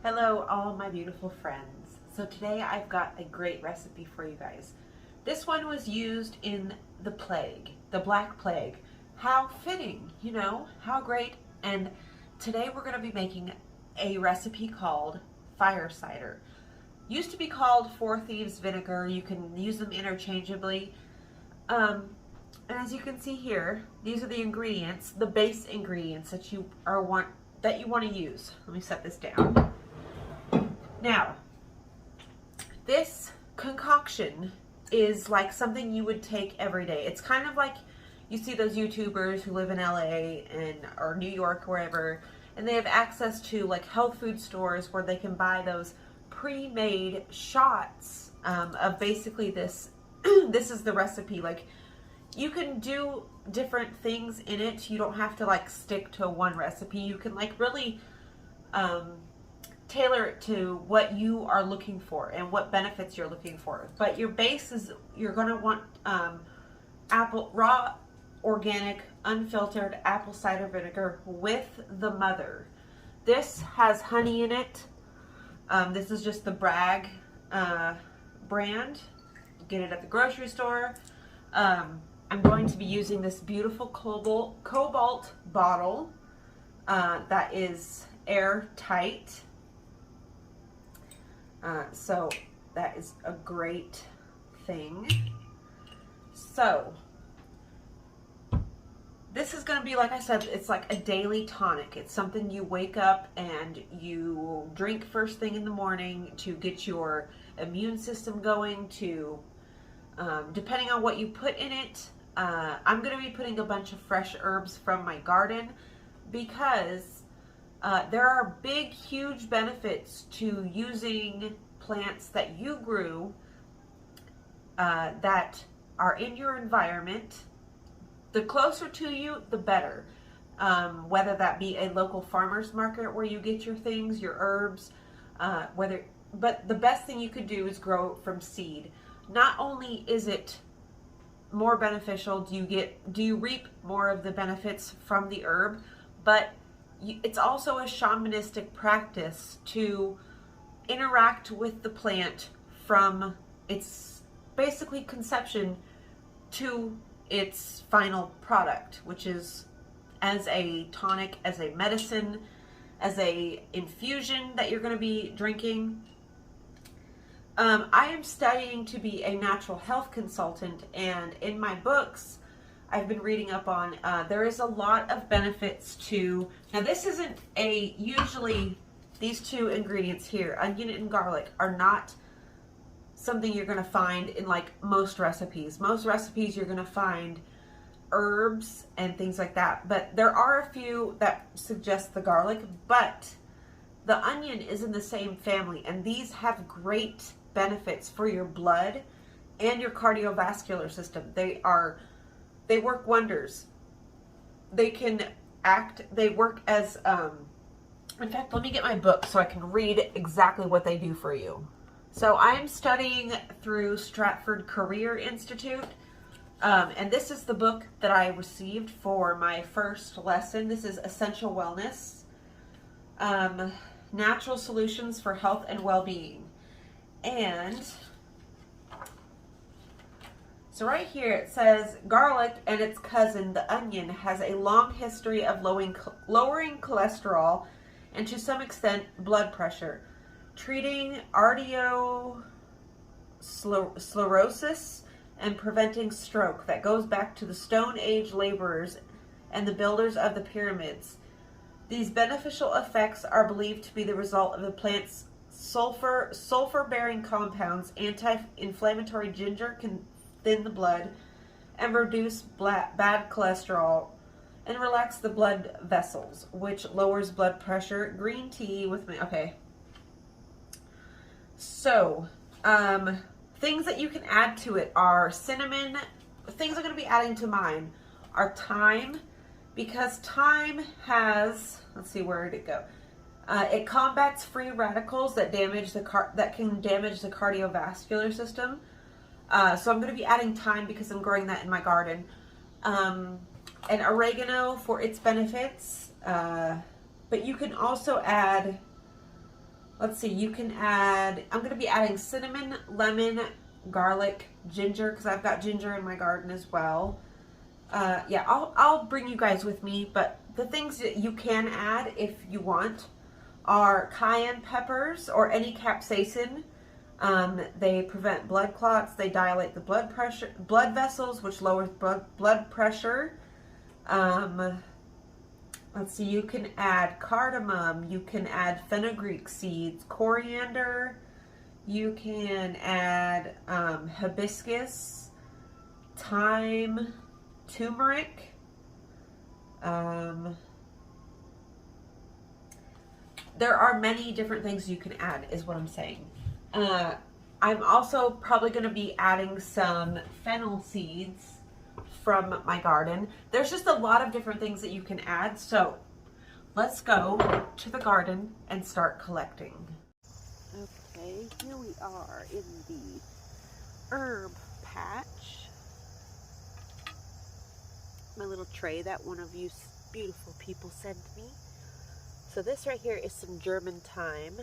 Hello, all my beautiful friends. So today I've got a great recipe for you guys. This one was used in the plague, the Black Plague. How fitting, how great. And today we're going to be making a recipe called fire cider. Used to be called Theives vinegar. You can use them interchangeably. And as you can see here, these are the ingredients, the base ingredients that you want to use. Let me set this down. Now, this concoction is like something you would take every day. It's kind of like you see those YouTubers who live in LA or New York, wherever, and they have access to like health food stores where they can buy those pre-made shots of basically this. This is the recipe. Like, you can do different things in it. You don't have to like stick to one recipe. You can like really tailor it to what you are looking for and what benefits you're looking for. But your base is, you're going to want raw, organic, unfiltered apple cider vinegar with the mother. This has honey in it. This is just the Bragg brand. Get it at the grocery store. I'm going to be using this beautiful cobalt bottle that is airtight. So that is a great thing. So this is going to be, like I said, it's like a daily tonic. It's something you wake up and you drink first thing in the morning to get your immune system going, to depending on what you put in it. I'm going to be putting a bunch of fresh herbs from my garden because there are big, huge benefits to using plants that you grew that are in your environment. The closer to you, the better. Whether that be a local farmer's market where you get your things, your herbs, but the best thing you could do is grow it from seed. Not only is it more beneficial, do you reap more of the benefits from the herb, but it's also a shamanistic practice to interact with the plant from its basically conception to its final product, which is as a tonic, as a medicine, as a infusion that you're going to be drinking. I am studying to be a natural health consultant, and in my books I've been reading up on, there is a lot of benefits to, now this isn't usually these two ingredients here, onion and garlic, are not something you're going to find in like most recipes. Most recipes you're going to find herbs and things like that, but there are a few that suggest the garlic, but the onion is in the same family, and these have great benefits for your blood and your cardiovascular system. They work wonders. They work as, in fact, let me get my book so I can read exactly what they do for you. So I'm studying through Stratford Career Institute, and this is the book that I received for my first lesson. This is Essential Wellness, Natural Solutions for Health and Well-Being. And so right here it says, garlic and its cousin, the onion, has a long history of lowering cholesterol and to some extent blood pressure, treating arteriosclerosis and preventing stroke that goes back to the Stone Age laborers and the builders of the pyramids. These beneficial effects are believed to be the result of the plant's sulfur-bearing compounds. Anti-inflammatory ginger can thin the blood and reduce bad cholesterol and relax the blood vessels, which lowers blood pressure. Green tea with me. Okay. So, things that you can add to it are cinnamon. Things I'm going to be adding to mine are thyme, because thyme has, let's see, where did it go? It combats free radicals that can damage the cardiovascular system. So I'm going to be adding thyme because I'm growing that in my garden. And oregano for its benefits. But you can also add Let's see, you can add, I'm going to be adding cinnamon, lemon, garlic, ginger, because I've got ginger in my garden as well. Yeah, I'll bring you guys with me, but the things that you can add if you want are cayenne peppers or any capsaicin. They prevent blood clots, they dilate the blood vessels, which lowers blood pressure. Let's see, you can add cardamom, you can add fenugreek seeds, coriander, you can add hibiscus, thyme, turmeric, there are many different things you can add, is what I'm saying. I'm also probably going to be adding some fennel seeds from my garden. There's just a lot of different things that you can add. So let's go to the garden and start collecting. Okay, here we are in the herb patch. My little tray that one of you beautiful people sent me. So this right here is some German thyme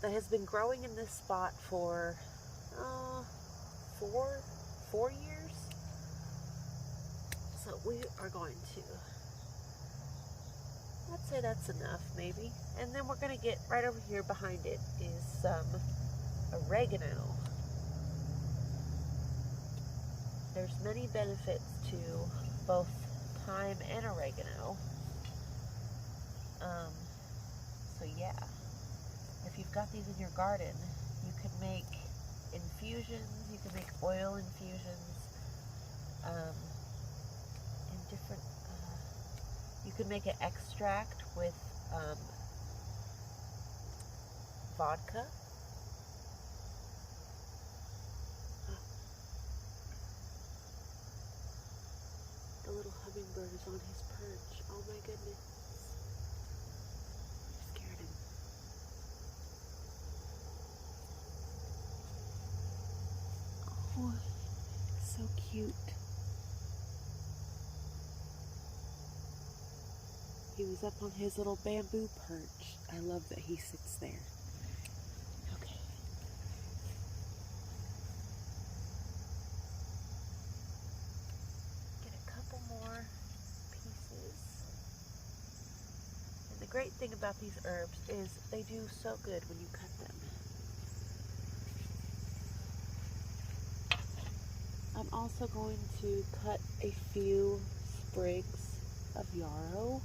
that has been growing in this spot for 4 years. So we are going to, let's say that's enough maybe. And then we're going to get right over here behind it is some oregano. There's many benefits to both thyme and oregano. So yeah, if you've got these in your garden, you can make infusions, you can make oil infusions, in different, you can make an extract with vodka. The little hummingbird is on his perch. Oh my goodness. I scared him. Oh, so cute. He was up on his little bamboo perch. I love that he sits there. Okay. Get a couple more pieces. And the great thing about these herbs is they do so good when you cut them. I'm also going to cut a few sprigs of yarrow.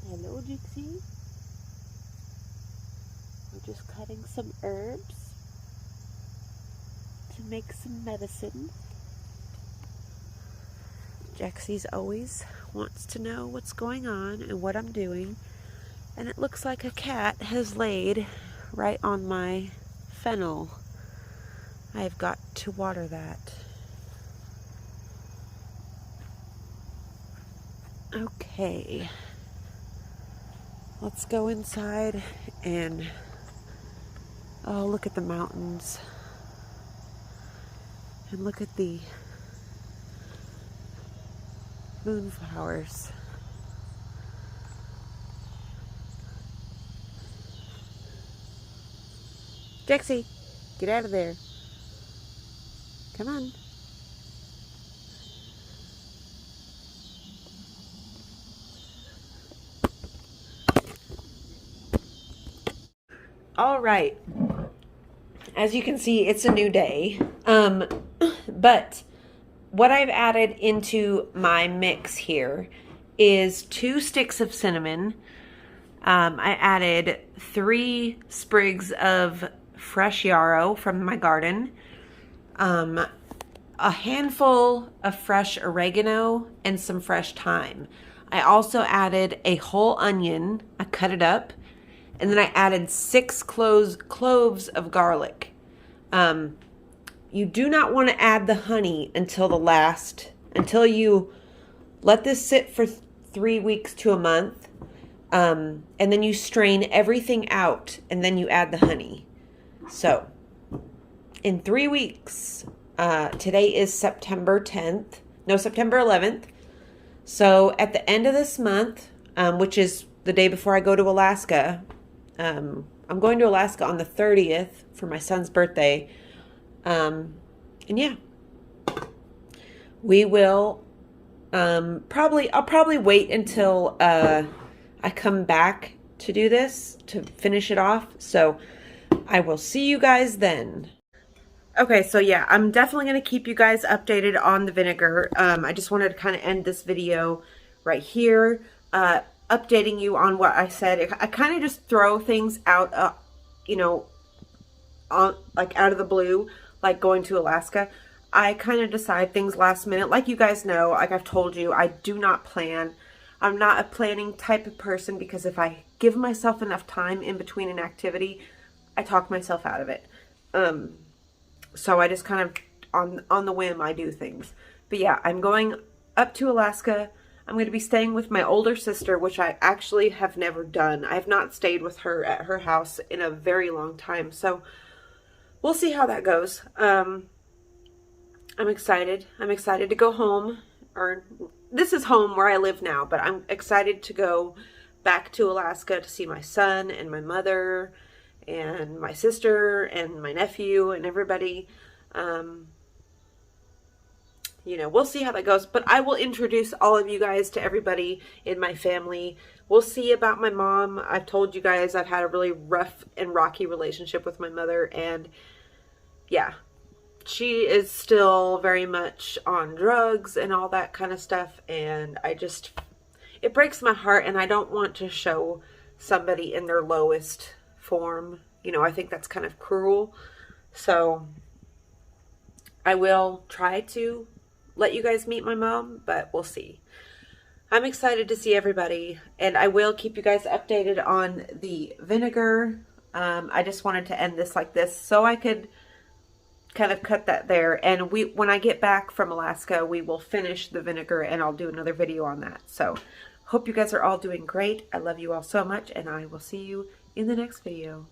Hello, Dixie. We're just cutting some herbs to make some medicine. Jaxie's always wants to know what's going on and what I'm doing. And it looks like a cat has laid right on my fennel. I've got to water that. Okay. Let's go inside and, oh, look at the mountains. And look at the moonflowers. Jaxie, get out of there. Come on. All right. As you can see, it's a new day. But what I've added into my mix here is 2 sticks of cinnamon. I added 3 sprigs of fresh yarrow from my garden, a handful of fresh oregano, and some fresh thyme. I also added a whole onion. I cut it up, and then I added 6 cloves of garlic. You do not want to add the honey until you let this sit for 3 weeks to a month. And then you strain everything out, and then you add the honey. So, in 3 weeks, today is September 10th. No, September 11th. So at the end of this month, which is the day before I go to Alaska, I'm going to Alaska on the 30th for my son's birthday. And yeah, we will I'll probably wait until I come back to do this, to finish it off. So I will see you guys then. Okay, so yeah, I'm definitely going to keep you guys updated on the vinegar. I just wanted to kind of end this video right here, updating you on what I said. I kind of just throw things out, you know, like out of the blue, like going to Alaska. I kind of decide things last minute. Like you guys know, like I've told you, I do not plan. I'm not a planning type of person, because if I give myself enough time in between an activity, I talk myself out of it. So I just kind of, on the whim, I do things. But yeah, I'm going up to Alaska. I'm going to be staying with my older sister, which I actually have never done. I have not stayed with her at her house in a very long time. So we'll see how that goes. I'm excited. I'm excited to go home. Or this is home where I live now, but I'm excited to go back to Alaska to see my son and my mother and my sister and my nephew and everybody. You know, we'll see how that goes, but I will introduce all of you guys to everybody in my family. We'll see about my mom. I've told you guys I've had a really rough and rocky relationship with my mother, and yeah, she is still very much on drugs and all that kind of stuff, and it breaks my heart, and I don't want to show somebody in their lowest form. You know, I think that's kind of cruel. So I will try to let you guys meet my mom, but we'll see. I'm excited to see everybody, and I will keep you guys updated on the vinegar. I just wanted to end this like this so I could kind of cut that there. And when I get back from Alaska, we will finish the vinegar, and I'll do another video on that. So hope you guys are all doing great. I love you all so much, and I will see you in the next video.